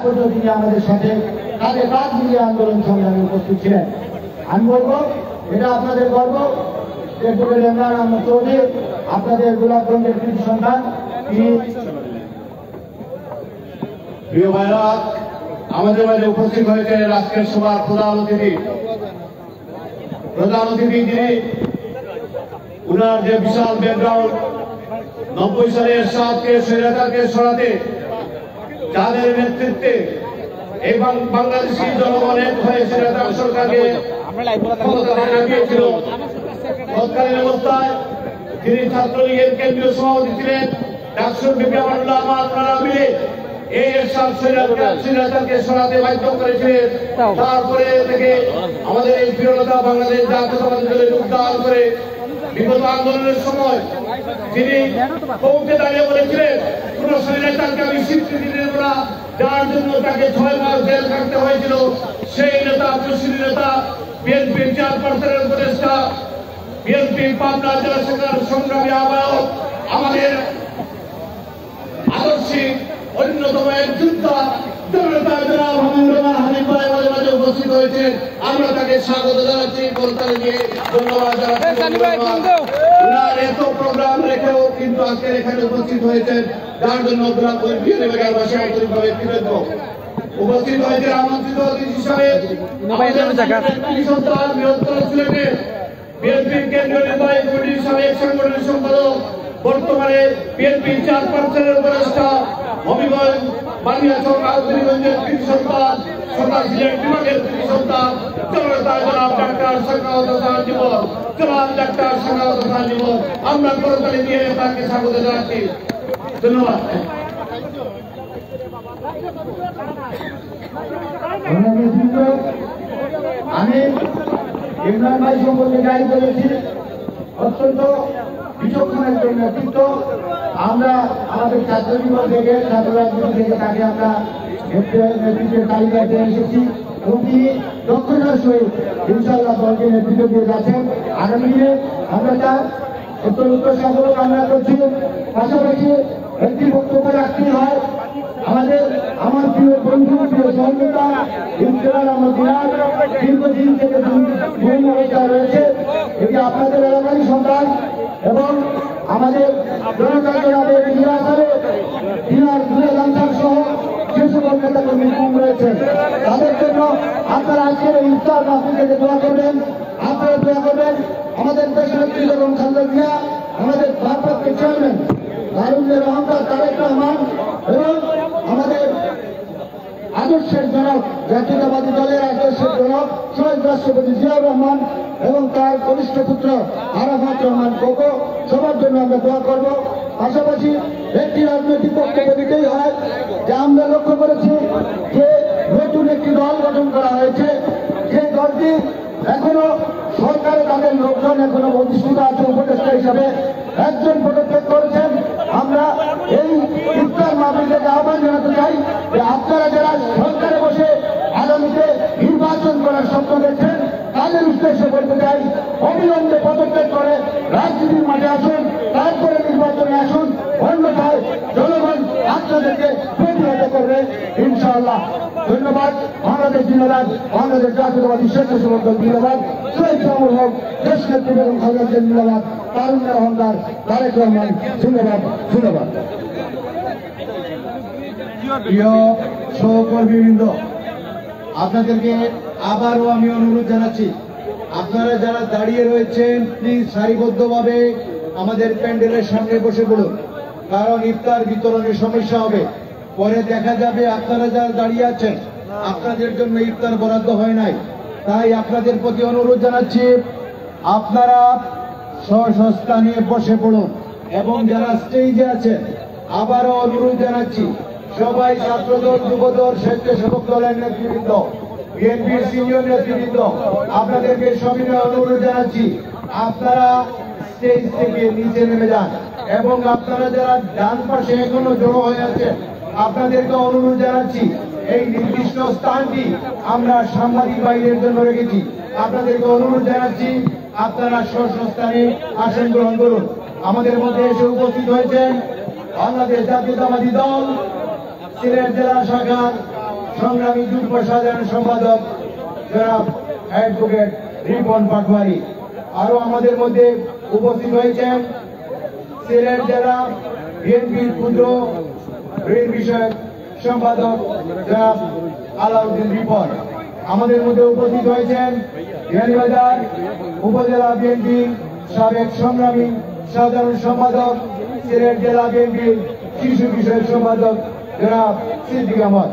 তিনি আমাদের সাথে তাদের কাজ মিলিয়ে আন্দোলন সংগ্রামে উপস্থিত ছিলেন। আমি বলবো এটা আপনাদের গর্ব যে ডক্টর ইমরান আহমদ চৌধুরী আপনাদের গোলাপগঞ্জের কৃতি সন্তান। প্রিয় ভাইরা, আমাদের মাঝে উপস্থিত হয়েছে আজকের সভার প্রধান অতিথি যিনি উনার যে বিশাল ব্যাকগ্রাউন্ড 90 সালের সাতকে স্বৈরাচারকে সরাতে যাদের নেতৃত্বে এবং বাংলাদেশি জনগণ এক হয়ে স্বৈরাচার সরকারকে ক্ষমতায় নামিয়েছিল। তৎকালীন অবস্থায় তিনি ছাত্রলীগের কেন্দ্রীয় সভাপতি ছিলেন। ডাক্তার বিপি আমানুল্লাহ আপনারা মিলে এই স্বৈরাচারকে সরাতে বাধ্য করেছিলেন। তারপরে থেকে আমাদের এই প্রিয়তা বাংলাদেশ জাতীয়তাবাদী দলে যোগদান করে বিগত আন্দোলনের সময় তিনি কোর্টে দাঁড়িয়ে বলেছিলেন কোন স্বৈরাচারকে আমি স্বীকৃতি দেব না, যার জন্য তাকে 6 মাস জেল কাটতে হয়েছিল। সেই নেতা মুসলিম নেতা বিএনপির চেয়ারপারসনের উপদেষ্টা বিএনপি পাবনা জেলা শাখার সংগ্রামী আহ্বায়ক আমাদের আদর্শিক অন্যতম এক যোদ্ধা উপস্থিত হয়েছেন। আমরা তাকে স্বাগত জানাচ্ছি, করতালি দিয়ে ধন্যবাদ জানাচ্ছি। এত প্রোগ্রাম রেখেও কিন্তু আজকের এখানে উপস্থিত হয়েছেন, যার জন্য বিভাগের আন্তরিকভাবে কৃতজ্ঞ। উপস্থিত হয়েছে আমন্ত্রিত অতিথি হিসাবে বৃহত্তর সিলেটের বিএনপির কেন্দ্রীয় নির্বাহী কমিটির সাবেক সাংগঠনিক সম্পাদক, বর্তমানে বিএনপি চেয়ারপারসনের উপদেষ্টা, হবিগঞ্জ বানিয়াচক আউদ্দিনগঞ্জের কৃতি সন্তান, সদা সিলেট বিভাগের কৃতি সন্তান জনাব ডাক্তার সাখাওয়াত হোসেন জীবন, আমরা করতালি দিয়ে তাকে স্বাগত জানাচ্ছি। ধন্যবাদ। আমি ইমরান ভাই সম্পর্কে যাই বলেছি, অত্যন্ত বিচক্ষণ একজন নেতৃত্ব। আমরা আমাদের ছাত্র জীবন থেকে ছাত্র রাজনীতি থেকে তাকে আমরা নেতৃত্বের তালিকায় পেয়ে এসেছি এবং তিনি দক্ষতার সহিত ইনশাআল্লাহ দলকে নেতৃত্ব দিয়ে যাচ্ছেন। আগামী দিনে আমরা তার উত্তর সাফল্য কামনা করছি। পাশাপাশি একটি বক্তব্য রাখতেই হয়, আমার প্রিয় বন্ধু, প্রিয় সহযোগিতা ইমরান আহমদ দিনার দীর্ঘদিন থেকে বিভিন্ন অবস্থায় রয়েছে। এটি আপনাদের এলাকারই সন্তান এবং আমাদের জনতাদের দিনার সহ যে সকল নেতা কর্মী রয়েছেন তাদের জন্য আপনারা আজকের এই ইফতার মাহফিল থেকে দোয়া করবেন। আপনারা দোয়া করবেন আমাদের দেশের বেগম খালেদা জিয়া, আমাদের ভারপ্রাপ্ত চেয়ারম্যান দারুণের অহংকার তারেক রহমান এবং আমাদের আদর্শের জনক জাতীয়তাবাদী দলের আদর্শের জনক শহীদ রাষ্ট্রপতি জিয়াউর রহমান এবং তার কনিষ্ঠ পুত্র আরাফাত রহমান কোকো, সবার জন্য আমরা দোয়া করব। পাশাপাশি একটি রাজনৈতিক বক্তব্য দিতেই হয় যে আমরা লক্ষ্য করেছি যে নতুন একটি দল গঠন করা হয়েছে। সেই দলটি এখনো সরকারে তাদের লোকজন এখনো অধিষ্ঠিত আছে, উপদেষ্টা হিসাবে একজন পদত্যাগ করেছেন। আমরা এই ইফতার মাহফিল থেকে আহ্বান জানাতে চাই যে আপনারা যারা সরকারে বসে আগামীতে নির্বাচন করার স্বপ্ন দেখছেন তাদের উদ্দেশ্যে বলতে চাই, অবিলম্বে পদত্যাগ করে রাজনীতির মাঠে আসুন, তারপরে নির্বাচনে আসুন, অন্যথায় জনগণ আপনাদেরকে প্রতিহত করবে ইনশাআল্লাহ। ধন্যবাদ। বাংলাদেশ জিন্দাবাদ, বাংলাদেশ জাতীয়তাবাদী স্বেচ্ছাসেবক দল জিন্দাবাদ, শহীদ শামুল হক, দেশ নেত্রী বেগম খালেদা জিয়া জিন্দাবাদ, তারুণ্যের অহংকার তারেক রহমান জিন্দাবাদ। ধন্যবাদ। প্রিয় সহকর্মীবৃন্দ, আপনাদেরকে আবারও আমি অনুরোধ জানাচ্ছি, আপনারা যারা দাঁড়িয়ে রয়েছেন প্লিজ সারিবদ্ধভাবে আমাদের প্যান্ডেলের সামনে বসে পড়ুন, কারণ ইফতার বিতরণের সমস্যা হবে। পরে দেখা যাবে আপনারা যারা দাঁড়িয়ে আছেন আপনাদের জন্য ইফতার বরাদ্দ হয় নাই। তাই আপনাদের প্রতি অনুরোধ জানাচ্ছি আপনারা স্বস্থানে বসে পড়ুন এবং যারা স্টেজে আছেন আবারও অনুরোধ জানাচ্ছি সবাই ছাত্রদল, যুবদল, স্বেচ্ছাসেবক দলের নেতৃবৃন্দ, বিএনপির সিনিয়র নেতৃবৃন্দ, আপনাদেরকে সবিনয় অনুরোধ জানাচ্ছি আপনারা স্টেজ থেকে নিচে নেমে যান এবং আপনারা যারা ডান পাশে এখনো জড়ো হয়ে আছেন আপনাদেরকে অনুরোধ জানাচ্ছি এই নির্দিষ্ট স্থানটি আমরা সাংবাদিক ভাইদের জন্য রেখেছি। আপনাদেরকে অনুরোধ জানাচ্ছি আপনারা স্বস্থানে আসন গ্রহণ করুন। আমাদের মধ্যে এসে উপস্থিত হয়েছেন বাংলাদেশ জাতীয়তাবাদী দল সিলেট জেলা শাখার সংগ্রামী যুগ্ম সাধারণ সম্পাদক জনাব অ্যাডভোকেট রিপন পাটওয়ারি। আরো আমাদের মধ্যে উপস্থিত হয়েছেন সিলেট জেলা বিএনপির ক্ষুদ্র ঋণ বিষয়ক সম্পাদক জনাব আলাউদ্দিন রিপন। আমাদের মধ্যে উপস্থিত হয়েছেন বিয়ানীবাজার উপজেলা বিএনপির সাবেক সংগ্রামী সাধারণ সম্পাদক সিলেট জেলা বিএনপির শিশু বিষয়ক সম্পাদক জনাব সিদ্দিক আহমদ।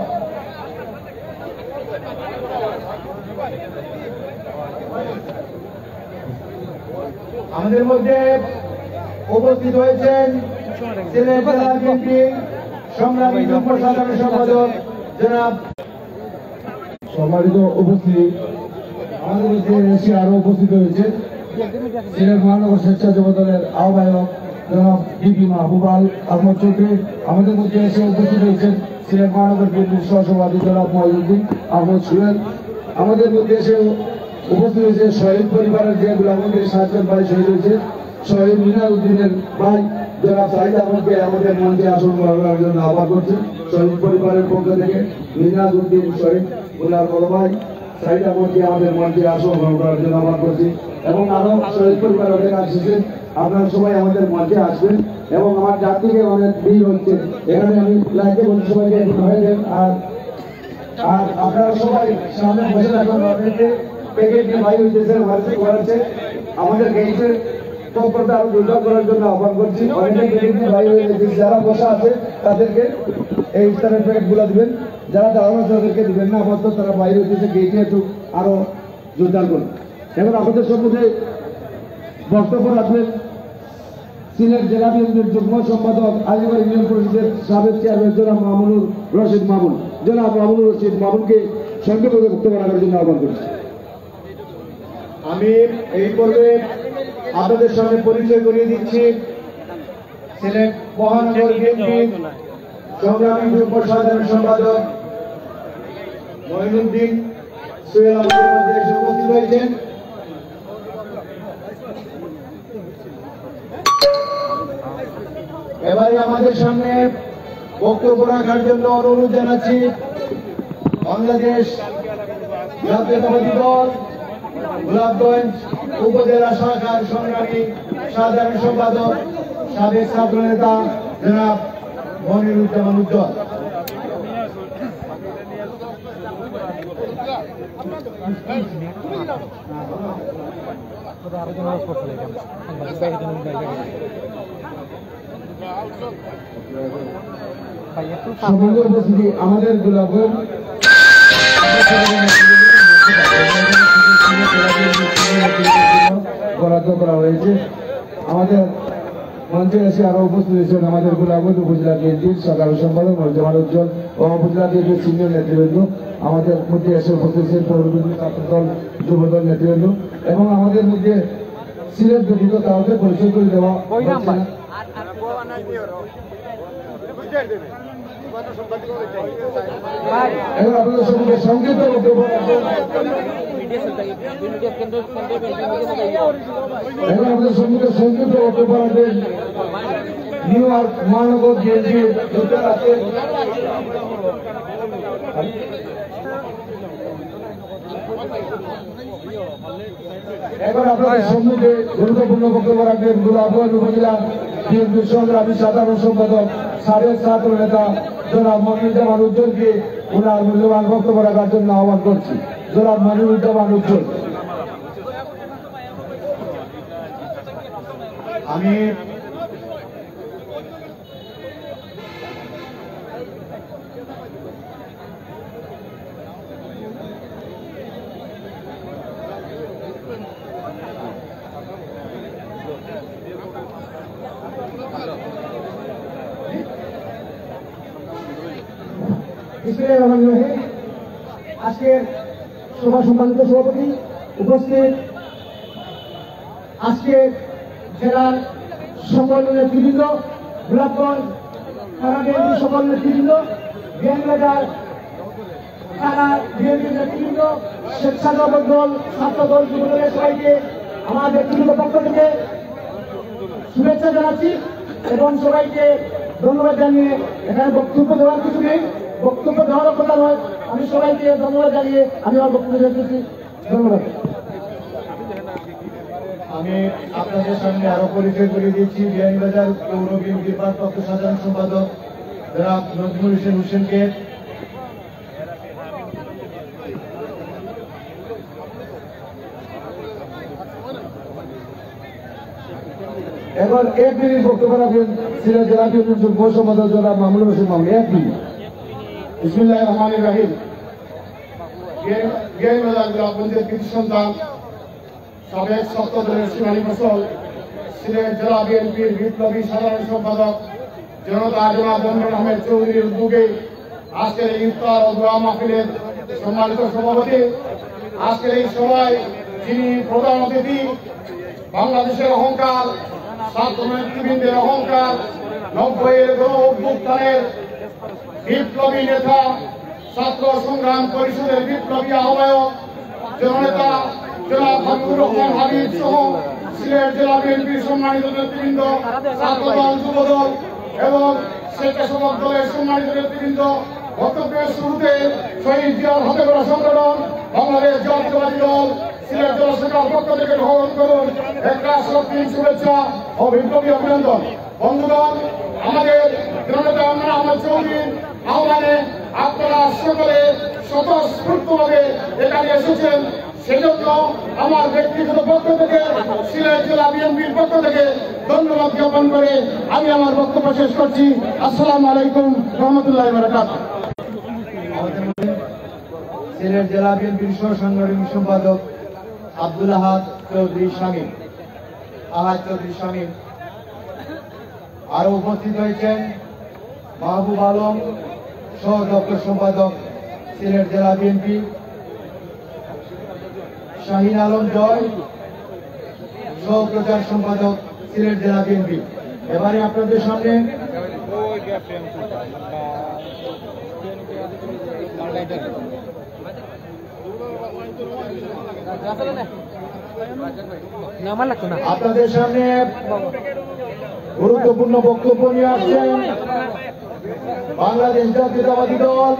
আমাদের মধ্যে উপস্থিত হয়েছেন সিলেট জেলা বিএনপির সংগ্রামী যুগ্ম সাধারণ সম্পাদক জনাব। সম্মানিত উপস্থিতি, আমাদের মধ্যে এসে আরো উপস্থিত হয়েছে সিলেট মহানগর স্বেচ্ছাসেবক দলের আহ্বায়ক জনাব ডিবি মাহবুব আহমদ চৌধুরী। আমাদের মধ্যে এসে উপস্থিত হয়েছেন সিলেট মহানগর বিএনপির সহসভাপতি জনাব মহিউদ্দিন আহমদ সুহেল। আমাদের মধ্যে এসে উপস্থিত হয়েছে শহীদ পরিবারের যে আমাদের 7 জন ভাই শহীদ হয়েছে, শহীদ মিনার উদ্দিনের ভাই জনাব সাইদ আহমদকে আমাদের মঞ্চে আসন গ্রহণ করার জন্য আহ্বান করছি। শহীদ পরিবারের পক্ষ থেকে মিনার উদ্দিন শহীদ উনার বড় ভাই সাইদ আহমদকে আমাদের মঞ্চে আসন গ্রহণ করার জন্য আহ্বান করছি। এবং আরো শহীদ পরিবার অনেক আসছেন, আপনারা সবাই আমাদের মঞ্চে আসবেন। এবং আমার জাতিকে অনেক ভিড় হচ্ছে, এখানে আমি লাইকে বলছি সবাইকে একটু ধরে দেন। আর আপনারা সবাই সামনে বসে থাকুন। প্যাকেট ভাই হইতেছেন করাচ্ছে আমাদের গেটের তৎপরতা আরো জোরদার করার জন্য আহ্বান করছি। অনেকে প্যাকেট ভাই হয়ে গেছে, যারা বসা আছে তাদেরকে এই ইফতারের প্যাকেট গুলা দিবেন, যারা দাঁড়ানো আছে তাদেরকে দিবেন না। আপাতত তারা বাইরে হইতেছে, গেটে একটু আরো জোরদার করুন। এখন আমাদের সম্মুখে বক্তব্য রাখবেন সিলেট জেলা বিএনপির যুগ্ম সম্পাদক আলিগড় ইউনিয়ন পরিষদের সাবেক চেয়ারম্যান জনাব মামুনুর রশিদ মামুন। জনাব মামুনুর রশিদ মামুনকে সংক্ষেপে বক্তব্য রাখার জন্য আহ্বান করছি। আমি এই পর্বে আপনাদের সঙ্গে পরিচয় করিয়ে দিচ্ছি সিলেট মহানগর বিএনপির সংগ্রামী যুগ্ম সাধারণ সম্পাদক মঈনুদ্দিন সোহেল আমাদের মধ্যে এসে উপস্থিত হয়েছেন। এবারে আমাদের সামনে বক্তব্য রাখার জন্য অনুরোধ জানাচ্ছি বাংলাদেশ জাতীয়তাবাদী দল গোলাপগঞ্জ উপজেলা শাখার সংগ্রামী সাধারণ সম্পাদক সাবেক ছাত্র নেতা জনাব মনিরুজ্জামান উজ্জ্বল। আমাদের গোলাপগঞ্জ বরাদ্দ করা হয়েছে। আমাদের মঞ্চে এসে আরো উপস্থিত হয়েছেন আমাদের গোলাপগঞ্জ উপজেলা বিএনপির সাধারণ সম্পাদক মনিরুজ্জামান উজ্জ্বল ও উপজেলা বিএনপির সিনিয়র নেতৃবৃন্দ। আমাদের মধ্যে এসে উপস্থিত হয়েছেন পৌরবিন্দু ছাত্রদল যুবদল নেতৃবৃন্দ। এবং আমাদের মধ্যে সিলেট ব্যতীত কাউকে পরিচয় করে দেওয়া হচ্ছে না। এখন আপনাদের সঙ্গে সংক্ষিপ্ত বক্তব্য রাখবেন। এখন আপনাদের সঙ্গে সংক্ষিপ্ত বক্তব্য রাখবেন নিউ ইয়র্ক মহানগর বিএনপির যুক্তরাষ্ট্রের এবার আপনাদের সম্মুখে গুরুত্বপূর্ণ বক্তব্য রাখবেন গোলাপগঞ্জ উপজেলা বিএনপির সংগ্রামী সাধারণ সম্পাদক সাবেক ছাত্র নেতা জনাব মনিরুজ্জামান উজ্জ্বলকে ওনার মূল্যবান বক্তব্য রাখার জন্য আহ্বান করছি। জনাব মনিরুজ্জামান উজ্জ্বল। আমি আজকের সভা সম্মানিত সভাপতি উপস্থিত, আজকে জেলার সকল নেতৃবৃন্দ, গোলাপগঞ্জ থানা বিএনপির সকল নেতৃবৃন্দ, বিয়ানীবাজার থানা বিএনপির নেতৃবৃন্দ, স্বেচ্ছাসেবক দল, ছাত্র দল, যুবদলের সবাইকে আমার ব্যক্তিগত পক্ষ থেকে শুভেচ্ছা জানাচ্ছি এবং সবাইকে ধন্যবাদ জানিয়ে এখানে বক্তব্য দেওয়ার কিছু নেই, বক্তব্য দেওয়ার কথা নয়। আমি সবাইকে ধন্যবাদ জানিয়ে আমি আমার বক্তব্য শেষ করছি। ধন্যবাদ। আমি আপনাদের সামনে আরো পরিচয় করে দিচ্ছি বিয়ানীবাজার পৌর বিএনপির ভারপ্রাপ্ত সাধারণ সম্পাদক জনাব নজরুল হোসেনকে। এখন 1 মিনিট বক্তব্য রাখবেন সিলেট জেলা বিএনপির যুগ্ম সম্পাদক জনাব মামুনুর রশিদ মামুন। 1 মিনিট। বিসমিল্লাহির রহমানির রহিম। বিয়ানীবাজার জেলা পঞ্চায়েত কৃতি সন্তান সাবেক সপ্তদলের সোনালী ফসল সিলেট জেলা বিএনপির বিপ্লবী সাধারণ সম্পাদক জনতা জনাব মনমোহন আহমেদ চৌধুরীর উদ্যোগে আজকের এই ইফতার ও দোয়া মাহফিলের সম্মানিত সভাপতি, আজকের এই সভায় যিনি প্রধান অতিথি, বাংলাদেশের অহংকার, ছাত্র নেতৃবৃন্দের অহংকার, 90-এর গণ অভ্যুত্থানের বিপ্লবী নেতা, ছাত্র সংগ্রাম পরিষদের বিপ্লবী আহ্বায়ক জননেতা জনাব হাবিবুর রহমান হাবিব সহ সিলেট জেলা বিএনপির সম্মানিত নেতৃবৃন্দ, ছাত্রদল, যুবদল এবং স্বেচ্ছাসেবক দলের সম্মানিত নেতৃবৃন্দ, বক্তব্যের শুরুতে শহীদ জিয়ার হাতে গড়া সংগঠন বাংলাদেশ জাতীয়তাবাদী দল সিলেট জেলা শাখার পক্ষ থেকে গ্রহণ করুন একটা শক্তি শুভেচ্ছা ও বিপ্লবী অভিনন্দন। বন্ধুগণ, আমাদের জননেতা মনমোহন আহমেদ চৌধুরীর আহ্বানে আপনারা সকলে স্বতঃস্ফূর্তভাবে এখানে এসেছেন, সেজন্য আমার ব্যক্তিগত পক্ষ থেকে সিলেট জেলা বিএনপির পক্ষ থেকে ধন্যবাদ জ্ঞাপন করে আমি আমার বক্তব্য শেষ করছি। আসসালামু আলাইকুম রহমতুল্লাহি ওয়া বারাকাতুহু। সিলেট জেলা বিএনপির সহ সাংগঠনিক সম্পাদক আব্দুল আহাদ চৌধুরী শামীম, আরো উপস্থিত হয়েছেন মাহবুব আলম সহ দপ্তর সম্পাদক সিলেট জেলা বিএনপি, শাহিন আলম জয় সহ প্রচার সম্পাদক সিলেট জেলা বিএনপি। এবারে আপনাদের সামনে আপনাদের সামনে গুরুত্বপূর্ণ বক্তব্য নিয়ে আসছেন বাংলাদেশ জাতীয়তাবাদী দল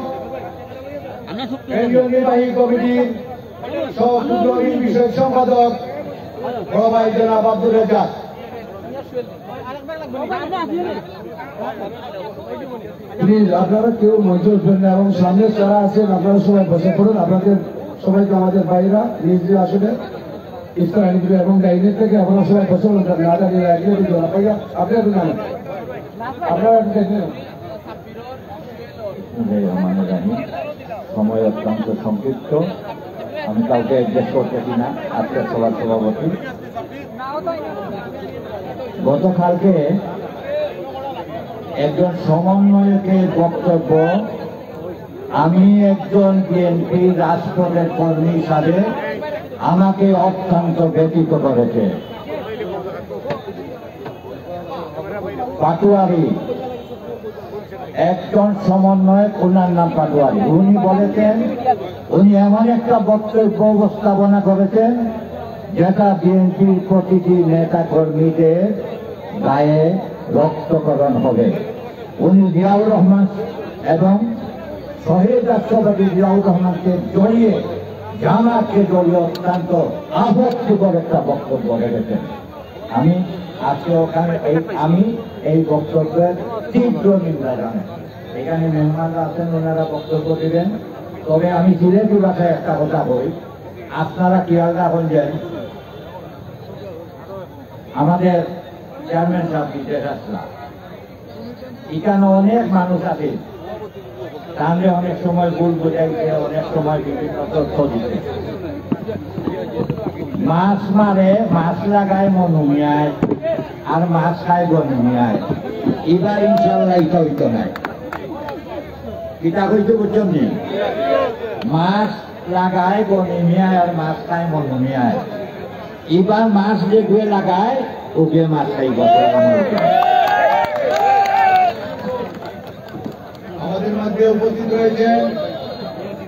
কেন্দ্রীয় নির্বাহী কমিটির সহ ক্ষুদ্র ঋণ বিষয়ক সম্পাদক বড় ভাই জনাব আব্দুর রাজ্জাক। প্লিজ আপনারা কেউ মঞ্চে উঠবেন না এবং সামনে যারা আছেন আপনারা সবাই বসে পড়ুন। আপনাদের সবাইকে আমাদের ভাইরা নিজ নিজ আসলে ইফতার আনি দিবে এবং ডাইনের থেকে আপনারা সবাই বসে পড়ুন। না দাঁড়িয়ে একদিকে দিবেন আপনি একটু জানেন আপনারা সময় অত্যন্ত সংক্ষিপ্ত, আমি কাউকে অ্যাডজাস্ট করতেছি না। আজকে সবার সভাপতি গতকালকে একজন সমন্বয়কের বক্তব্য আমি একজন বিএনপি রাষ্ট্রের কর্মী হিসাবে আমাকে অত্যন্ত ব্যথিত করেছে। পাটোয়ারি একজন সমন্বয়ক, ওনার নাম পাটোয়ারি, উনি বলেছেন, উনি এমন একটা বক্তব্য উপস্থাপনা করেছেন যেটা বিএনপির প্রতিটি নেতা কর্মীদের গায়ে রক্তকরণ হবে। উনি জিয়াউর রহমান এবং শহীদ রাষ্ট্রপতি জিয়াউর রহমানকে জড়িয়ে জামাতকে জড়িয়ে অত্যন্ত আপত্তিকর একটা বক্তব্য রেখেছেন। আমি আজকে ওখানে আমি এই বক্তব্যের তীব্র নিন্দা জানাই। এখানে মেহমানরা আছেন, ওনারা বক্তব্য দিবেন, তবে আমি সিলেটি ভাষায় একটা কথা বলি, আপনারা খেয়াল রাখুন যে আমাদের চেয়ারম্যান সাহেব বিদেশ আসলাম, এখানে অনেক মানুষ আছে, তাহলে অনেক সময় ভুল বোঝাইছে, অনেক সময় বিভিন্ন তথ্য দিতে। মাছ মারে, মাছ লাগায় মনুমিয়ায়, আর মাছ খায় গনুমিয়ায়। এবার ইনশাল্লাহ এটা হইতো নাই, এটা হইতে বুঝছেন নি? মাছ লাগায় গনুমিয়ায় আর মাছ খায় মনুমিয়ায়। এবার মাছ যে গুয়ে লাগায় ওকে মাছ খাইব। আমাদের মধ্যে উপস্থিত রয়েছেন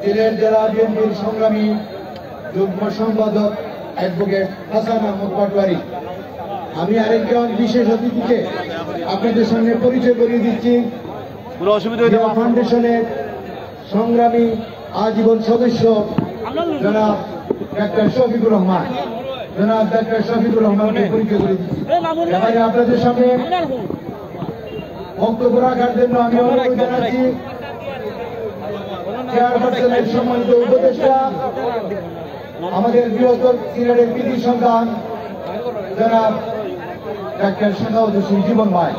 সিলেট জেলা বিএনপির সংগ্রামী যুগ্ম সম্পাদক অ্যাডভোকেট হাসান আহমদ পাটোয়ারি। আমি আরেকজন বিশেষ অতিথিকে আপনাদের সঙ্গে পরিচয় করিয়ে দিচ্ছি। জিয়া ফাউন্ডেশনের সংগ্রামী আজীবন সদস্য জনাব ডাক্তার শফিকুর রহমান। জনাব ডাক্তার শফিকুর রহমানকে পরিচয় করে দিচ্ছি। এবারে আপনাদের সামনে বক্তব্য রাখার জন্য আমি অনুরোধ জানাচ্ছি চেয়ারপারসনের সম্মানিত উপদেষ্টা, আমাদের বৃহত্তর সিলেটের কৃতি সন্তান জনাব ডাক্তার সাখাওয়াত হোসেন জীবন ভাই।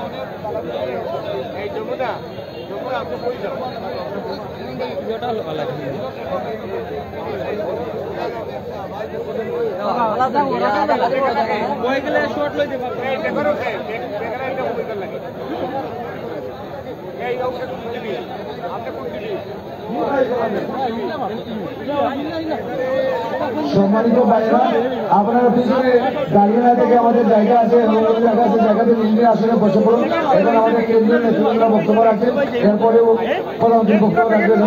সম্মানিত ভাইরা, আপনারা পিছনে দাঁড়িয়ে না থেকে আমাদের জায়গা আছে, জায়গাতে নিয়ে আসলে বসে পড়ুন। এখন আমাদের কেন্দ্রীয় নেতৃবৃন্দরা বক্তব্য রাখছেন, এরপরেও প্রধানমন্ত্রী বক্তব্য রাখবেন।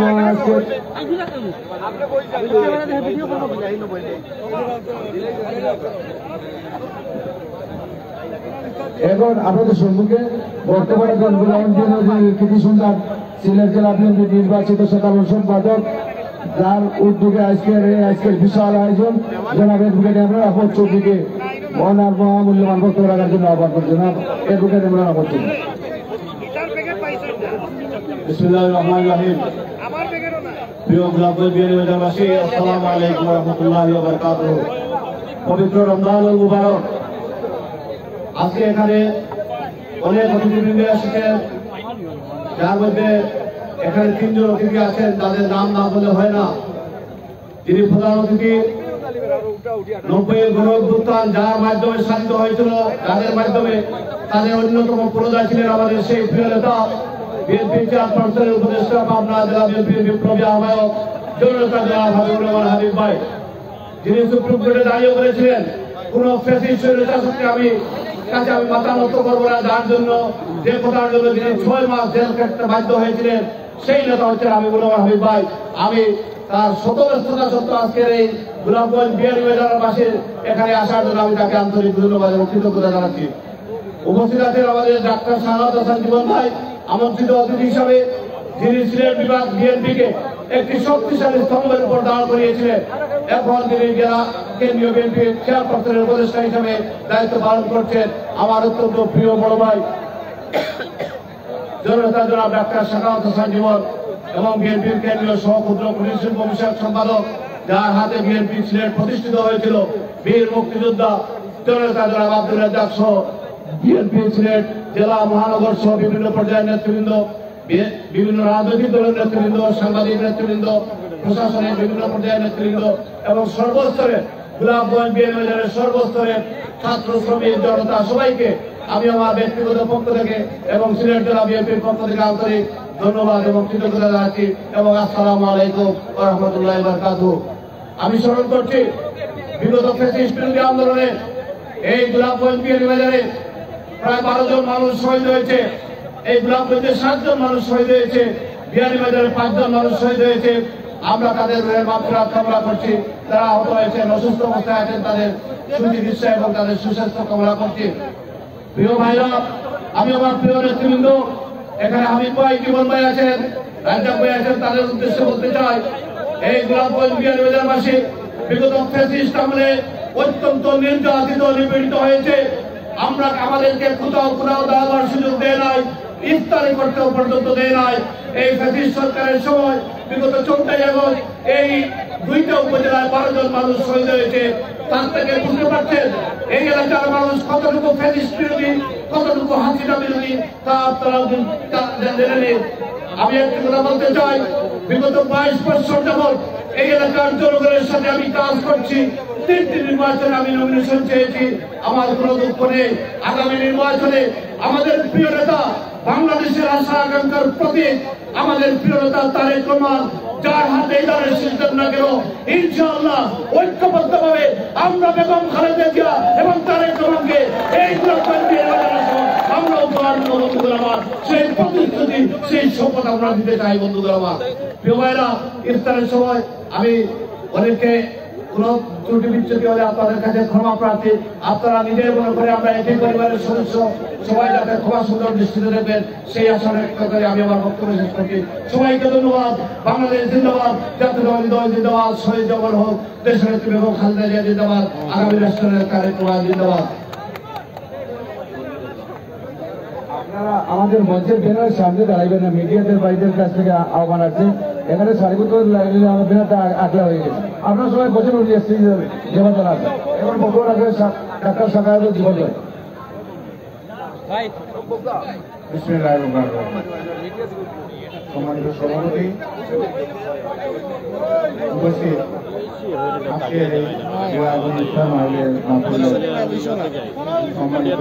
এখন আপনাদের সম্মুখে বক্তব্য রাখবেন কৃতি সন্তান সিলেট জেলা বিএনপি নির্বাচিত সাধারণ সম্পাদক, যার উদ্যোগে আজকের বিশাল আয়োজন, জনাব অ্যাডভোকেট ইমরান আহমদ চৌধুরীকে ওনার মহামূল্যবান বক্তব্য রাখার জন্য আহ্বান করছেন। অ্যাডভোকেট ইমরান আহমদ চৌধুরী। বিসমিল্লাহির রহমানির রহিম। প্রিয় গোলাপগঞ্জ বিএনপিবাসী, আসসালামু আলাইকুম ওয়া রাহমাতুল্লাহি ওয়া বারাকাতুহু। পবিত্র রমজানুল মুবারক। আজকে এখানে অনেক অতিথিবৃন্দ এসেছেন, যার মধ্যে এখানে 3 জন অতিথি আছেন, তাদের নাম না বলে হয় না। যিনি প্রধান অতিথি 90-এর গণঅভ্যুত্থান যার মাধ্যমে শাসিত হয়েছিল, যাদের মাধ্যমে তাদের অন্যতম প্রধান ছিলেন আমাদের সেই প্রিয় নেতা বিএনপি চেয়ারপারসনের উপদেষ্টা, পাবনা জেলা বিএনপির বিপ্লবী আহ্বায়ক জননেতা জনাব হাবিবুর রহমান হাবিব ভাই, যিনি সুপ্রিম কোর্টে দাঁড়িয়ে বলেছিলেন কোন ফ্যাসিস্ট নেতাকে আমি মাথা নত করবো না, যার জন্য যে কথার জন্য যিনি 6 মাস জেল কাটতে বাধ্য হয়েছিলেন, সেই নেতা হচ্ছে হাবিবুর রহমান হাবিব ভাই। আমি তার সতর্কতা সত্ত্বেও আজকের এই গোলাপগঞ্জ বিএনপিবাসীর এখানে আসার জন্য আমি তাকে আন্তরিক ধন্যবাদ এবং কৃতজ্ঞতা জানাচ্ছি। উপস্থিত আছেন আমাদের ডাক্তার সাখাওয়াত হোসেন জীবন ভাই, আমন্ত্রিত অতিথি হিসাবে, যিনি সিলেট বিভাগ বিএনপিকে একটি শক্তিশালী স্তম্ভের উপর দাঁড় করিয়েছিলেন। এখন তিনি জেলা কেন্দ্রীয় বিএনপির চেয়ারপারসনের উপদেষ্টা হিসাবে দায়িত্ব পালন করছেন আমার অত্যন্ত প্রিয় বড় ভাই জননেতা জনাব ডাক্তার সাখাওয়াত হোসেন জীবন, এবং বিএনপির কেন্দ্রীয় সহ ক্ষুদ্র কুটির শিল্প বিষয়ক সম্পাদক, যার হাতে বিএনপি সিলেট প্রতিষ্ঠিত হয়েছিল, বীর মুক্তিযোদ্ধা জননেতা জনাব আব্দুল রাজ্জাক সহ বিএনপি সিলেট জেলা মহানগর সহ বিভিন্ন পর্যায়ের নেতৃবৃন্দ, বিভিন্ন রাজনৈতিক দলের নেতৃবৃন্দ, সাংবাদিক নেতৃবৃন্দ, প্রশাসনের বিভিন্ন পর্যায়ের নেতৃবৃন্দ এবং সর্বস্তরে গোলাপগঞ্জ বিএনপির সর্বস্তরের ছাত্র শ্রমিক জনতা সবাইকে আমি আমার ব্যক্তিগত পক্ষ থেকে এবং সিলেট জেলা বিএনপির পক্ষ থেকে আন্তরিক ধন্যবাদ এবং কৃতজ্ঞতা জানাচ্ছি এবং আসসালামু আলাইকুম ওয়া রাহমাতুল্লাহি ওয়া বারাকাতুহু। আমি স্মরণ করছি বিগত ফ্যাসিস্ট বিরোধী আন্দোলনে এই গোলাপগঞ্জ বিএনপিবাজারে প্রায় 12 জন মানুষ শহীদ হয়েছে, এই গোলাপগঞ্জে 7 জন মানুষ শহীদ হয়েছে, বিয়ানীবাজারে 5 জন মানুষ শহীদ হয়েছে। আমরা তাদের মাগফিরাত কামনা করছি, যারা আহত হয়েছেন, অসুস্থ অবস্থায় আছেন, তাদের সুচিকিৎসা এবং তাদের সুস্বাস্থ্য কামনা করছি। প্রিয় ভাইরা, আমি আমার প্রিয় নেতৃবৃন্দ, এখানে হাবিব ভাই, জীবন ভাই আছেন, রাজ্জাক ভাই আছেন, তাদের উদ্দেশ্যে বলতে চাই, এই গোলাপগঞ্জ বিএনপিবাজারবাসী বিগত ফ্যাসিস্ট আমলে অত্যন্ত নির্যাতিত নিপীড়িত হয়েছে। আমরা আমাদেরকে কোথাও দাঁড়াবার সুযোগ দেয় নাই, ইফতারি করতেও পর্যন্ত দেয় নাই। এই ফ্যাসিস্ট সরকারের সময় বিগত 14 আগস্ট এই 2টা উপজেলায় 12 জন মানুষ শহীদ হয়েছে। তার থেকে বুঝতে পারছেন এই এলাকার মানুষ কতটুকু ফ্যাসিস্ট বিরোধী, কতটুকু হাসিনা বিরোধী, তা আপনারা জেনে নিন। আমি একটি কথা বলতে চাই, বিগত 22 বছর যাবৎ এই এলাকার জনগণের সাথে আমি কাজ করছি। 3টি নির্বাচনে আমি নমিনেশন চেয়েছি, আমার কোনো দুঃখ নেই। আগামী নির্বাচনে আমাদের প্রিয় নেতা, বাংলাদেশের আশা আকাঙ্ক্ষার প্রতীক, আমাদের প্রিয় নেতা তারেক রহমান, যার হাতে এই দলের সিস্টেম না কেন, ইনশাআল্লাহ ঐক্যবদ্ধভাবে আমরা বেগম খালেদা জিয়া এবং তারেক রহমানকে এই আমরা উপহার দেব। বন্ধুদের আমার, সেই প্রতিশ্রুতি, সেই শপথ আমরা দিতে চাই। বন্ধুদের আমার, প্রিয় ভাইরা, ইফতারের সময় আমি অনেককে কোন ত্রুটি বিচ্যুতি হলে আপনাদের কাছে ক্ষমা প্রার্থী। আপনারা নিজের মনে করে আমরা একই পরিবারের সদস্য, সবাই যাতে ক্ষমা সুন্দর দৃষ্টিতে দেখবেন সেই আশা ব্যক্ত করে আমি আমার বক্তব্য শেষ করছি। সবাইকে ধন্যবাদ। বাংলাদেশ জিন্দাবাদ, জাতীয়তাবাদী দল জিন্দাবাদ, শহীদ জগন হোক, দেশের নেত্রী বেগম খালেদা জিয়া জিন্দাবাদ, আগামী রাষ্ট্রের তারেক রহমান জিন্দাবাদ। আপনারা আমাদের মঞ্চের ব্যানারের সামনে দাঁড়াইবেন না, মিডিয়াদের ভাইদের কাছ থেকে আহ্বান আছে। এখানে সারিবদ্ধ লাগলে আমার ব্যানারটা আকলা হয়ে গেছে। আপনারা সবাই বছর উঠে এসছি জীবন জানা আছে। এখন বক্তব্য রাখবে ডাক্তার সাকায়াত জীবন জয়। বিসমিল্লাহির রহমানির রহিম। সম্মানিত সভাপতি, উপস্থিত আজকের এই অনুষ্ঠান আয়োজনের মাধ্যমে সম্মানিত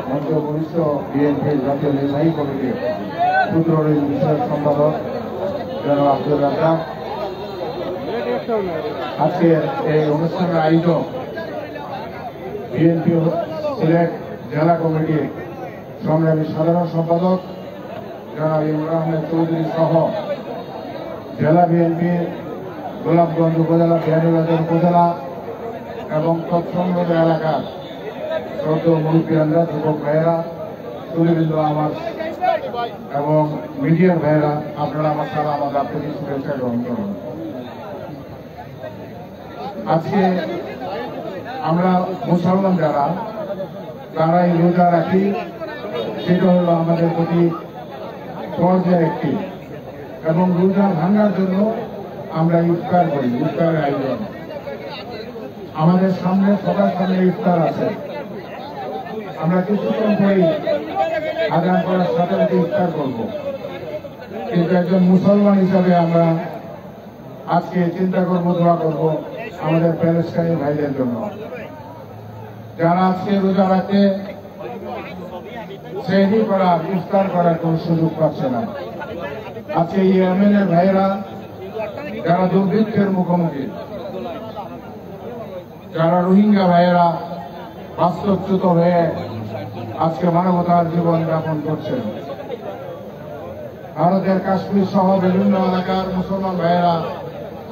মঞ্চভূমিষ্ঠ বিএনপির জাতীয় নির্বাহী কমিটির সূত্রঋণ বিষয়ক সম্পাদক জনাব আব্দুল রাজ্জাক, আজকের এই অনুষ্ঠানের আয়োজক বিএনপি সিলেট জেলা কমিটির সংগ্রামী সাধারণ সম্পাদক জনাব ইমরান আহমেদ চৌধুরী সহ জেলা বিএনপির গোলাপগঞ্জ উপজেলা, বিহারীবাজার উপজেলা এবং তৎসংলগ্ন এলাকার শ্রদ্ধ মুরব্বীরা, যুবক ভাইয়েরা, সুদীবৃন্দ আমার এবং মিডিয়ার ভাইয়েরা, আপনারা আমার সারা আমাদের আন্তরিক শুভেচ্ছা গ্রহণ করুন। আজকে আমরা মুসলমান যারা তারা এই রোজা রাখি, সেটা হলো আমাদের প্রতি ফরজের একটি, এবং রোজা ভাঙার জন্য আমরা ইফতার করি, ইফতারের আয়োজন। আমাদের সামনে সবার সামনে ইফতার আছে, আমরা কিছুক্ষণ পরেই আদান করার সাথে সাথে ইফতার করব। কিন্তু একজন মুসলমান হিসাবে আমরা আজকে চিন্তা করব, দোয়া করব আমাদের প্যালেস্টাইনি ভাইদের জন্য, যারা আজকে রোজা রাখতে সেহরি করার, ইফতার করার কোন সুযোগ পাচ্ছে না। আজকে ইয়েমেনের ভাইয়েরা যারা দুর্ভিক্ষের মুখোমুখি, যারা রোহিঙ্গা ভাইয়েরা বাস্তুচ্যুত হয়ে আজকে মানবতার জীবন যাপন করছেন, ভারতের কাশ্মীর সহ বিভিন্ন এলাকার মুসলমান ভাইয়েরা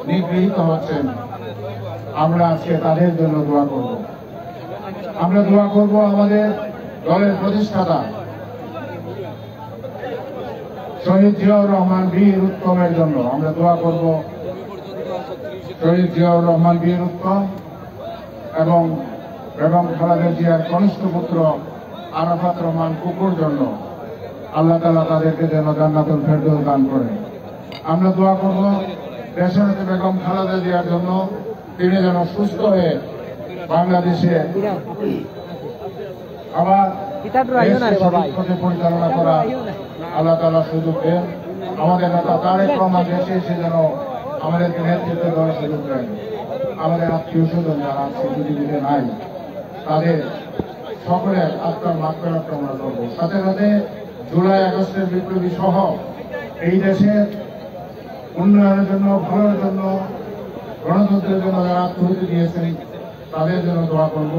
নিগৃহীত হচ্ছেন, আমরা আজকে তাদের জন্য দোয়া করব। আমরা দোয়া করব আমাদের দলের প্রতিষ্ঠাতা শহীদ জিয়াউর রহমান বীর উত্তমের জন্য। আমরা দোয়া করব শহীদ জিয়াউর রহমান বীর উত্তম এবং বেগম খালেদা জিয়ার কনিষ্ঠ পুত্র আরাফাত রহমান কুকুর জন্য। আল্লাহ তাআলা তাদেরকে যেন জান্নাতুল ফেরদৌস দান করেন। আমরা দোয়া করব দেশনেত্রী বেগম খালেদা জিয়ার জন্য, তিনি যেন সুস্থ হয়ে বাংলাদেশে আবার পথে পরিচালনা করা আল্লাহ তাআলা সুযোগ দেন। আমাদের নেতা তারেক রহমান দেশে এসে যেন আমাদেরকে নেতৃত্ব দেওয়ার সুযোগ দেন। আমাদের আত্মীয় স্বজন যারা আজকে পৃথিবীতে নাই, তাদের সকলের আত্মার মাগফিরাত কামনা করব। সাথে সাথে জুলাই আগস্টের বিপ্লবী সহ এই দেশের উন্নয়নের জন্য, ভালোর জন্য, গণতন্ত্রের জন্য যারা আত্মহতি দিয়েছেন তাদের জন্য দোয়া করব।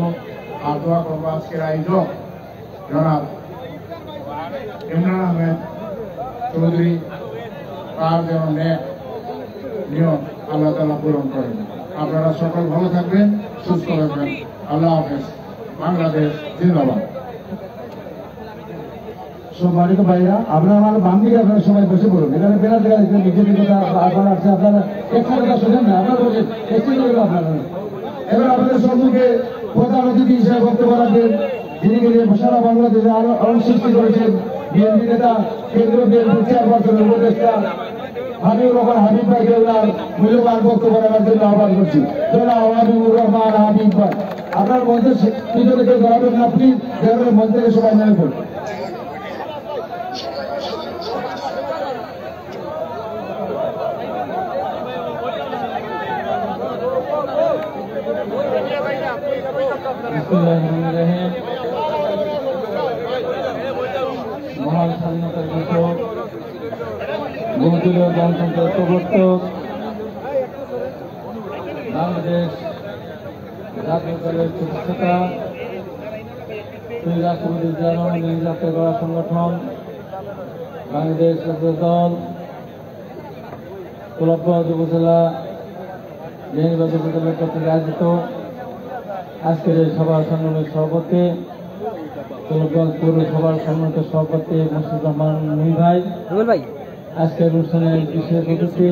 আর দোয়া করবো আজকের আয়োজক জনাব ইমরান আহমেদ চৌধুরী, তার যেন নিয়ম আল্লাহ তাআলা পূরণ করেন। আপনারা সকল ভালো থাকবেন, সুস্থ থাকবেন। আল্লাহ হাফেজ। বাংলাদেশ জিন্দাবাদ। সম্মানিত ভাইরা, আমরা আমার বাম দিকে আপনারা সবাই বসে পড়ুন। এখানে বেড়া দেখা যাচ্ছে, নিজেদের কথা আপনারা আছে, আপনারা একটা কথা শোনেন না, আপনারা বসেন, একটু করবেন আপনারা। এবার আপনাদের সম্মুখে প্রধান অতিথি হিসেবে বক্তব্য রাখবেন যিনি সারা বাংলাদেশে আলোড়ন সৃষ্টি করেছেন, বিএনপি নেতা, কেন্দ্রীয় বিএনপি চেয়ারপারসনের উপদেষ্টা হাবিবুর রহমান হাবিব ভাইকে ওনার মূল্যবান বক্তব্য রাখার জন্য আহ্বান করছি। জনাব হাবিবুর রহমান হাবিব ভাই, আপনার মঞ্চের পিছনে দাঁড়াবেন না প্লিজ, মঞ্চ থেকে সবাই নেমে পড়ুন। মহান স্বাধীনতার ঘোষক, বহুদলীয় গণতন্ত্রের প্রবর্তক, বাংলাদেশ জাতীয় দলের প্রতিষ্ঠাতা, রাষ্ট্রপতি জাতীয় গড়া সংগঠন বাংলাদেশ ছাত্র দল কোলাপ্রদ উপজেলা নির্বাচন দলের কর্তৃক আয়োজিত আজকের এই সভা সংগ্রামের সভাপতি কোলাপ্রদ পৌরসভার সম্মানিত সভাপতি মুর্শিদ রহমান মুই ভাই, আজকের অনুষ্ঠানের বিশেষ অতিথি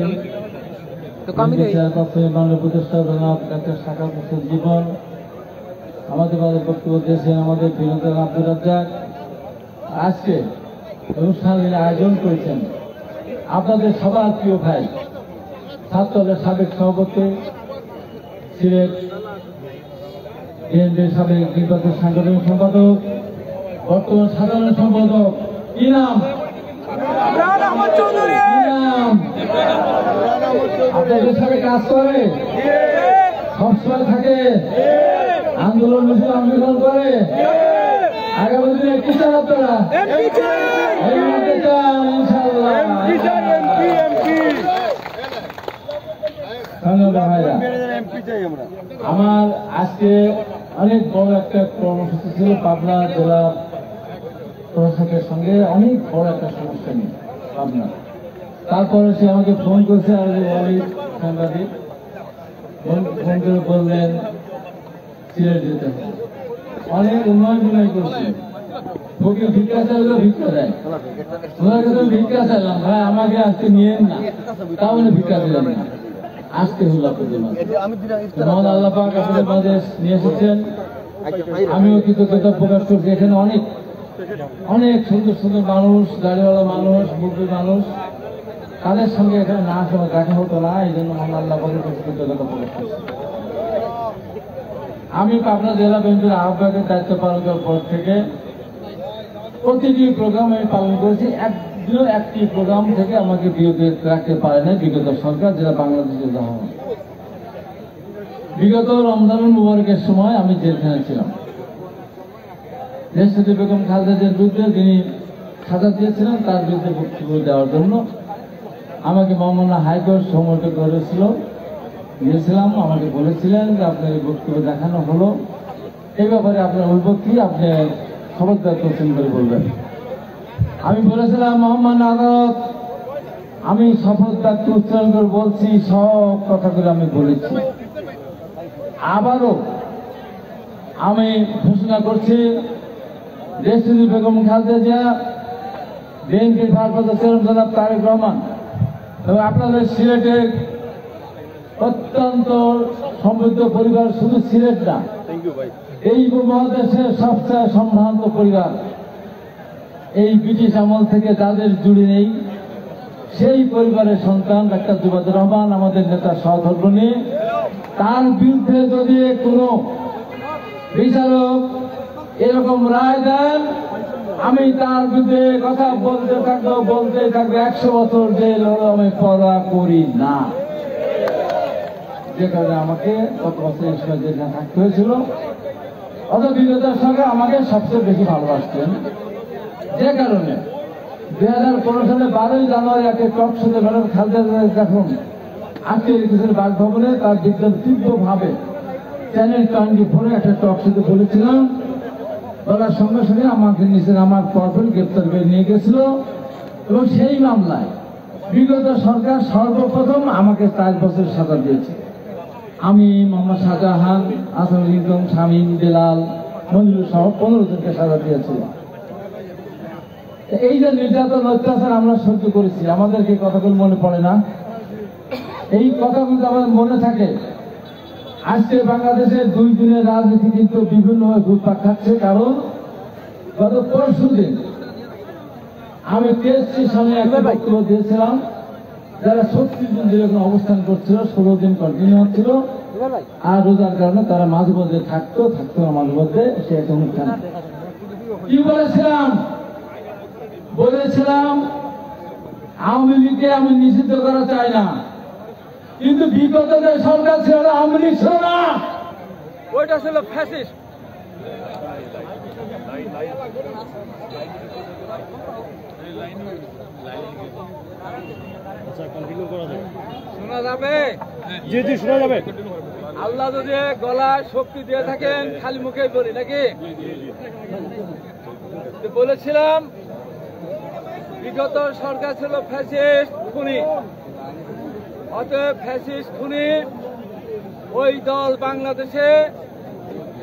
মাননীয় উপদেষ্টা জনাব ডাক্তার শাখার হোসেন জীবন, আমাদের মাঝে বক্তব্য দিয়েছেন আমাদের বিনোদন আব্দুর রাজ্জাক। আজকে অনুষ্ঠানের আয়োজন করেছেন আপনাদের সবার প্রিয় ভাই ছাত্রদলের সাবেক সভাপতি, সিলেট বিএনপির সাবেক নির্বাচন সাংগঠনিক সম্পাদক, বর্তমান সাধারণ সম্পাদক, কি নাম? আপনাদের সাথে কাজ করে, সবসময় থাকে, আন্দোলন আন্দোলন করে, আগামী দিনে কি চান আপনারা? আমার আজকে অনেক বড় একটা কর্মসূচি ছিল পাবনা জেলা প্রশাসকের সঙ্গে, অনেক বড় একটা সমস্যা নিয়ে পাবনা। তারপরে সে আমাকে ফোন করেছে, আর সাংবাদিক ফোন করে বললেন সিলেট যেতে হবে। অনেক উন্নয়ন করছি, ওকে ভিক্ষা চাইলেও ভিক্ষা দেয়, ওনার কাছে ভিক্ষা চাইলাম, ভাই আমাকে আজকে নিয়েন না, তাও ভিক্ষা দিলেন না। আজকে হলো আপনাদের মাঝে মহান আল্লাহ পাক আপনাদের মাঝে নিয়ে এসেছেন, আমিও কৃতজ্ঞতা প্রকাশ করছি। এখানে অনেক অনেক সুন্দর সুন্দর মানুষ, গাড়িওয়ালা মানুষ, মুরব্বী মানুষ, তাদের সঙ্গে এখানে না সময় দেখা হতো না, এই জন্য মহান আল্লাহ পাকের কৃতজ্ঞতা প্রকাশ করছি। আমি পাবনা জেলা বিএনপির আহ্বায়কের দায়িত্ব পালন করার পর থেকে প্রতিটি প্রোগ্রাম আমি পালন করেছি। একদিনও একটি প্রোগ্রাম থেকে আমাকে বিরত রাখতে পারে না বিগত সরকার, যেটা বাংলাদেশের উদাহরণ। বিগত রমজানুল মুবারকের সময় আমি জেলখানে ছিলাম, দেশনেত্রী বেগম খালেদা জিয়ার বিরুদ্ধে যিনি সাজা দিয়েছিলেন তার বিরুদ্ধে বক্তব্য দেওয়ার জন্য আমাকে মাওলানা হাইকোর্ট সমর্থন করেছিল। গিয়েছিলাম, আমাকে বলেছিলেন যে আপনার এই বক্তব্য দেখানো হলো, এই ব্যাপারে আপনার অভিযোগ কি, আপনি খবরদার করছেন করে বলবেন। আমি বলেছিলাম, মহামান্য আদালত, আমি শপথ বাক্য উচ্চারণ করে বলছি, সব কথাগুলো আমি বলেছি। আবারও আমি ঘোষণা করছি, দেশনেত্রী বেগম খালেদা জিয়া, বিএনপির ভারপ্রাপ্ত চেয়ারম্যান জনাব তারেক রহমান এবং আপনাদের সিলেটের অত্যন্ত সমৃদ্ধ পরিবার, শুধু সিলেট না, এই উপমহাদেশের সবচেয়ে সম্ভ্রান্ত পরিবার, এই ব্রিটিশ আমল থেকে যাদের জুড়ে নেই সেই পরিবারের সন্তান ডাক্তার জিয়াউর রহমান, আমাদের নেতা সহধর্মিণী, তার বিরুদ্ধে যদি কোনো বিচারক এরকম রায় দেন, আমি তার বিরুদ্ধে কথা বলতে থাকবো 100 বছর জেল হলো, আমি পরোয়া করি না। যে কারণে আমাকে গত বছর জেলখানে থাকতে হয়েছিল। অত বিগত সরকার আমাকে সবচেয়ে বেশি ভালোবাসতেন, যে কারণে 2015 সালে 12 জানুয়ারি একটা টক শোতে ম্যাডাম খালেদা জিয়া যখন আজকে রেখেছিল বাসভবনে, তার বিজ্ঞান তীব্রভাবে চ্যানেল 24 একটা টক শোতে বলেছিলাম। বলার সঙ্গে সঙ্গে আমাকে নিচে আমার পরপর গ্রেপ্তার করে নিয়ে গেছিল এবং সেই মামলায় বিগত সরকার সর্বপ্রথম আমাকে 4 বছর সাজা দিয়েছে। আমি মোহাম্মদ শাহজাহান, আসাদুল ইসলাম, শামীম, বেলাল, মঞ্জুর সহ 15 জনকে সাজা দিয়েছিল। এই যে নির্যাতন অত্যাচার আমরা সহ্য করেছি, আমাদেরকে কথাগুলো মনে পড়ে না? এই কথাগুলো আমাদের মনে থাকে। আজকে বাংলাদেশের 2 দিনের রাজনীতি কিন্তু বিভিন্নভাবে ঘুরপাক খাচ্ছে। কারণ গত পরশুদিন আমি টিএসসির সামনে একটা বক্তব্য দিয়েছিলাম, যারা 36 দিন যেরকম অবস্থান করছিল, 16 দিন কন্টিনিউ হচ্ছিল, আর রোজার কারণে তারা মাঝে মধ্যে থাকতো না, মাঝে মধ্যে সে একটা অনুষ্ঠান। কি বলেছিলাম আওয়ামী লীগকে আমি নিষিদ্ধ করা চাই না, কিন্তু বিগত যে সরকার ছিল আওয়ামী লীগ ছিল না, ওইটা ছিল ফ্যাসিস্ট। শোনা যাবে? জি জি শোনা যাবে। আল্লাহ যদি গলায় শক্তি দিয়ে থাকেন, খালি মুখে বলি নাকি? বলেছিলাম বিগত সরকার ছিল ফ্যাসিস্ট খুনি, অতএব ফ্যাসিস্ট খুনি ওই দল বাংলাদেশে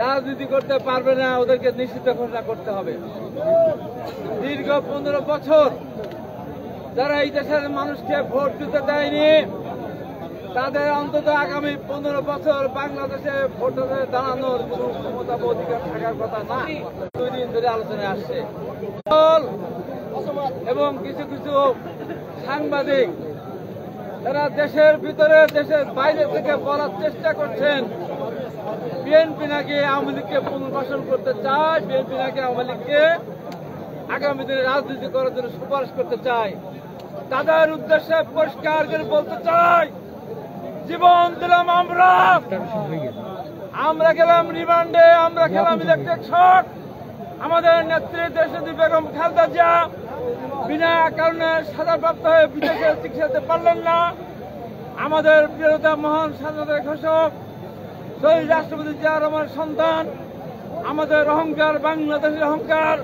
রাজনীতি করতে পারবে না, ওদেরকে নিষিদ্ধ ঘোষণা করতে হবে। দীর্ঘ 15 বছর যারা এই দেশের মানুষকে ভোট দিতে দেয়নি, তাদের অন্তত আগামী 15 বছর বাংলাদেশে ভোটে দাঁড়ানোর কোন ক্ষমতা বা অধিকার থাকার কথা না। 2 দিন ধরে আলোচনায় আসছে এবং কিছু কিছু সাংবাদিক যারা দেশের ভিতরে দেশের বাইরে থেকে বলার চেষ্টা করছেন বিএনপি নাকি আওয়ামী লীগকে পুনর্বাসন করতে চায়, বিএনপি নাকি আওয়ামী লীগকে আগামী দিনে রাজনীতি করার জন্য সুপারিশ করতে চায়। তাদের উদ্দেশ্যে পরিষ্কার করে বলতে চাই, জীবন দিলাম আমরা গেলাম রিমান্ডে, আমরা গেলাম ইলেকট্রিক শক। আমাদের নেত্রী দেশনেত্রী বেগম খালেদা জিয়া বিনা কারণে সাজাপ্রাপ্ত হয়ে বিদেশে চিকিৎসা দিতে পারলেন না। আমাদের প্রিয়তা মহান স্বাধীনতার ঘোষক শহীদ রাষ্ট্রপতি জিয়া রহমানের সন্তান, আমাদের অহংকার, বাংলাদেশের অহংকার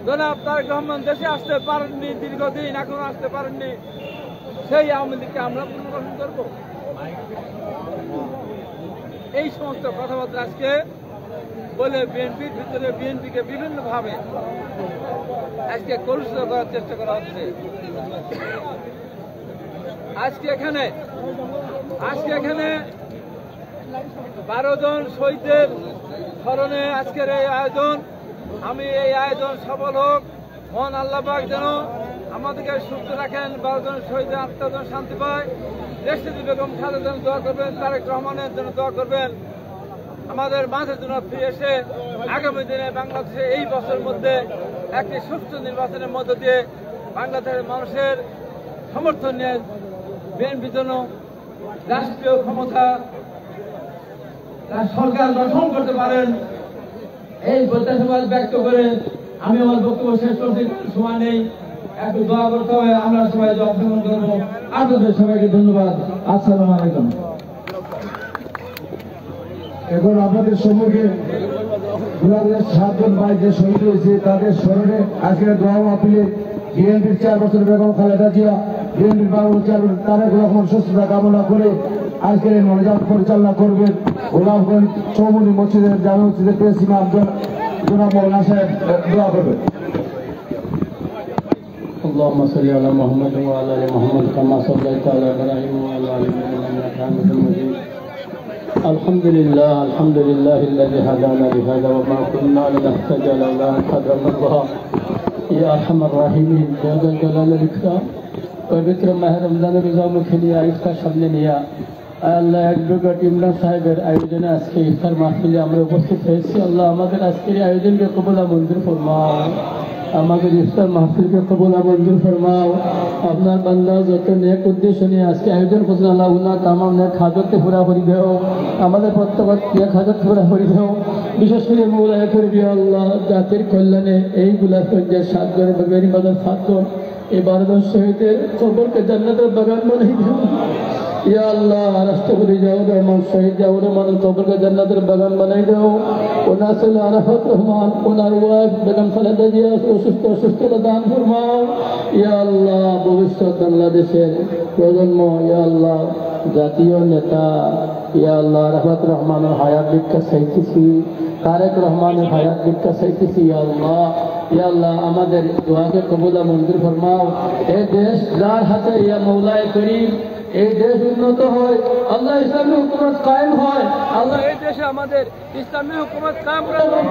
জনাব তারেক রহমান দেশে আসতে পারেননি, দীর্ঘদিন এখনো আসতে পারেননি। সেই আওয়ামী লীগকে আমরা পুনর্বাসন করব? এই সমস্ত কথাবার্তা আজকে বলে বিএনপির ভিতরে বিএনপিকে বিভিন্নভাবে আজকে কলুষিত করার চেষ্টা করা হচ্ছে। আজকে এখানে 12 জন শহীদের স্মরণে আজকের এই আয়োজন। আমি এই আয়োজন সফল হোক, মহান আল্লাহ পাক যেন আমাদেরকে সুস্থ রাখেন, 12 জন শহীদের আত্মা যেন শান্তি পায়, দেশনেত্রী বেগম খালেদা জন্য দোয়া করবেন, তারেক রহমানের জন্য দোয়া করবেন, আমাদের মাঝে যেন ফিরে এসে আগামী দিনে বাংলাদেশে এই বছরের মধ্যে একটি সুষ্ঠু নির্বাচনের মধ্য দিয়ে বাংলাদেশের মানুষের সমর্থন নিয়ে বিএনপি জন্য রাষ্ট্রীয় ক্ষমতা সরকার গঠন করতে পারেন, এই প্রত্যাশা ব্যক্ত করে আমি আমার বক্তব্য শেষ করতে সময় নেই। একটু দোয়া করতে হবে, আমরা সবাই অংশগ্রহণ করবো। আপনাদের সবাইকে ধন্যবাদ। আসসালামু আলাইকুম। এখন আপনাদের সম্মুখে 2007 জন ভাই যে শহীদ হয়েছে তাদের স্মরণে আজকের দোয়া মাহফিলে বিএনপির 4 বছর বেগম খালেদা জিয়া, বিএনপির 12 বছর তারেক রহমান সুস্থতা কামনা করে আজকের এই মনোজাত পরিচালনা করবেন গোলাপগঞ্জ চৌমুনি মসজিদের জামে মসজিদের প্রেস ইমাম জনাব মৌলানা সাহেব দোয়া করবেন। اللهم صل على محمد وعلى ال محمد كما صليت على ابراهيم وعلى ال ابراهيم انك حميد مجيد. الحمد لله الذي هدانا لهذا وما كنا لنهتدي لولا ان هدانا الله. يا ارحم الراحمين يا ذا الجلال والاكرام. পবিত্র মাহে রমজানের রোজা মুখে নিয়ে ইফতার সামনে নিয়ে আল্লাহ অ্যাডভোকেট ইমরান সাহেবের আয়োজনে আজকে ইফতার মাহফিলে আমরা উপস্থিত হয়েছি। আল্লাহ আমাদের আজকের আয়োজনকে কবুল মঞ্জুর ফরমাও, আমাদের ইফতার মাহফিলকে কবুল মঞ্জুর ফরমাও। আপনার বান্দা যত নেক উদ্দেশ্য নিয়ে আজকে আয়োজন করছেন আল্লাহ উনার তামাম নেক হাজতকে পুরা করে দেও, আমাদের প্রত্যেক নেক হাজত পুরা করে দেও। বিশেষ করে মৌলায় করবি আল্লাহ জাতির কল্যাণে এইগুলা পর্যায়ে 7 জনের বেরি বাজার 7 জন এই 12 জন শহীদের কবরকে জান্নাতের বাগান বানিয়ে দেও। ইয়া আল্লাহ রাষ্ট্রপতি জিয়াউর রহমান শহীদ জিয়াউর রহমানের কবরকে জান্নাতের বাগান বানাই দাও। ওনার ছেলে আরাফাত রহমান, ওনার ওয়াইফ বেগম খালেদা জিয়া অসুস্থতা দান ফরমাও। ইয়া আল্লাহ ভবিষ্যৎ বাংলাদেশের প্রজন্ম, ইয়া আল্লাহ জাতীয় নেতা, ইয়া আল্লাহ আরাফাত রহমানের হায়াত ভিক্ষা চাইতেছি, তারেক রহমানের হায়াত ভিক্ষা চাইতেছি। ইয়া আল্লাহ আমাদের দোয়াকে কবুল মঞ্জুর ফরমাও। এই দেশ যার হাতে ইয়া মৌলায়ে করিম, এই দেশ উন্নত হয়, আল্লাহ ইসলামী হুকুমত কায়েম হয়, আল্লাহ এই দেশে আমাদের ইসলামী হুকুমত কায়েম করে আমাদের